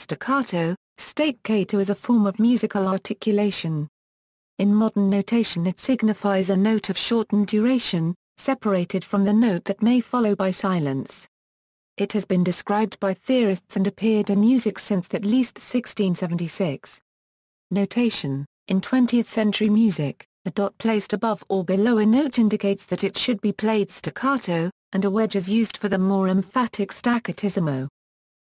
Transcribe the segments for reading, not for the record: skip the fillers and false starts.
Staccato, stakêto is a form of musical articulation. In modern notation it signifies a note of shortened duration, separated from the note that may follow by silence. It has been described by theorists and appeared in music since at least 1676. Notation: in 20th century music, a dot placed above or below a note indicates that it should be played staccato, and a wedge is used for the more emphatic staccatissimo.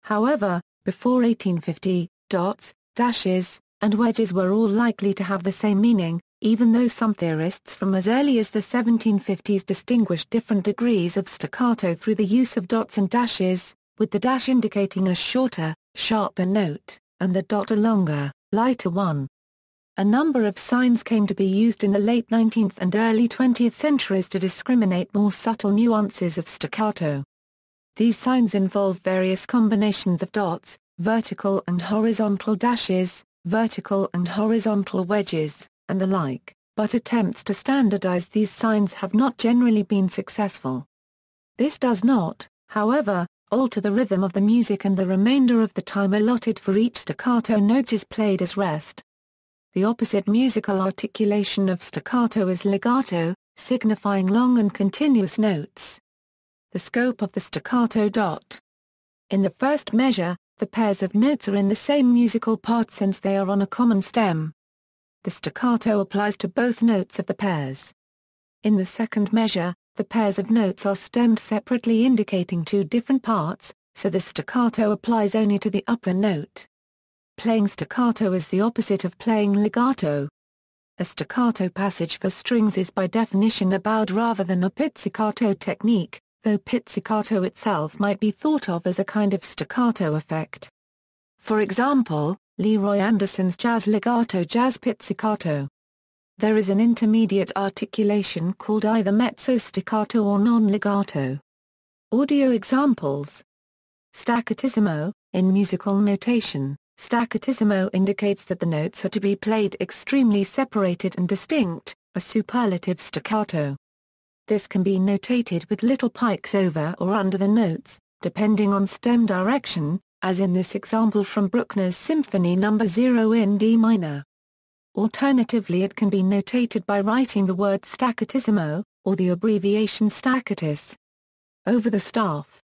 However, before 1850, dots, dashes, and wedges were all likely to have the same meaning, even though some theorists from as early as the 1750s distinguished different degrees of staccato through the use of dots and dashes, with the dash indicating a shorter, sharper note, and the dot a longer, lighter one. A number of signs came to be used in the late 19th and early 20th centuries to discriminate more subtle nuances of staccato. These signs involve various combinations of dots, vertical and horizontal dashes, vertical and horizontal wedges, and the like, but attempts to standardize these signs have not generally been successful. This does not, however, alter the rhythm of the music, and the remainder of the time allotted for each staccato note is played as rest. The opposite musical articulation of staccato is legato, signifying long and continuous notes. The scope of the staccato dot. In the first measure, the pairs of notes are in the same musical part since they are on a common stem. The staccato applies to both notes of the pairs. In the second measure, the pairs of notes are stemmed separately, indicating two different parts, so the staccato applies only to the upper note. Playing staccato is the opposite of playing legato. A staccato passage for strings is by definition a bowed rather than a pizzicato technique, though pizzicato itself might be thought of as a kind of staccato effect. For example, Leroy Anderson's jazz legato, jazz pizzicato. There is an intermediate articulation called either mezzo staccato or non-legato. Audio examples. Staccatissimo. In musical notation, staccatissimo indicates that the notes are to be played extremely separated and distinct, a superlative staccato. This can be notated with little pikes over or under the notes, depending on stem direction, as in this example from Bruckner's Symphony No. 0 in D minor. Alternatively, it can be notated by writing the word staccatissimo, or the abbreviation staccatus, over the staff.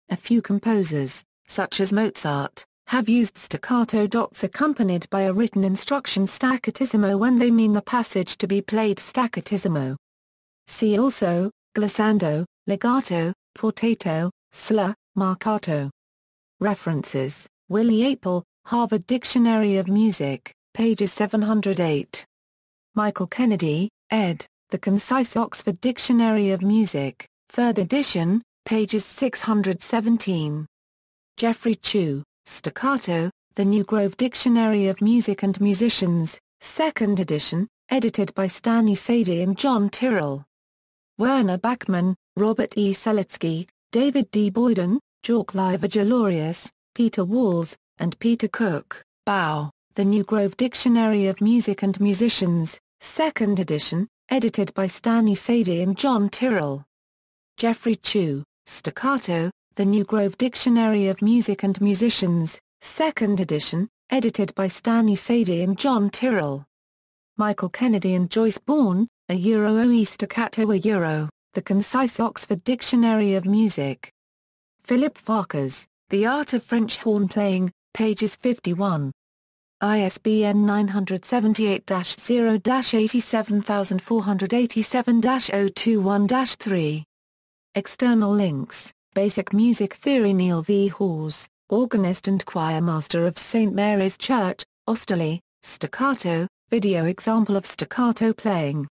A few composers, such as Mozart, have used staccato dots accompanied by a written instruction staccatissimo when they mean the passage to be played staccatissimo. See also, glissando, legato, portato, slur, marcato. References: Willie Apel, Harvard Dictionary of Music, pages 708. Michael Kennedy, ed., The Concise Oxford Dictionary of Music, 3rd edition, pages 617. Jeffrey Chu, Staccato, The New Grove Dictionary of Music and Musicians, 2nd edition, edited by Stanley Sadie and John Tyrrell. Werner Bachmann, Robert E. Seletsky, David D. Boyden, Jork Livergelorius, Peter Walls, and Peter Cook, Bow, The New Grove Dictionary of Music and Musicians, 2nd edition, edited by Stanley Sadie and John Tyrrell. Jeffrey Chu, Staccato, The New Grove Dictionary of Music and Musicians, 2nd edition, edited by Stanley Sadie and John Tyrrell. Michael Kennedy and Joyce Bourne, A Euro OE Staccato, A Euro, The Concise Oxford Dictionary of Music. Philip Farkas, The Art of French Horn Playing, pages 51. ISBN 978-0-87487-021-3. External links: Basic Music Theory, Neil V. Hawes, organist and choirmaster of St. Mary's Church, Osterley, staccato, video example of staccato playing.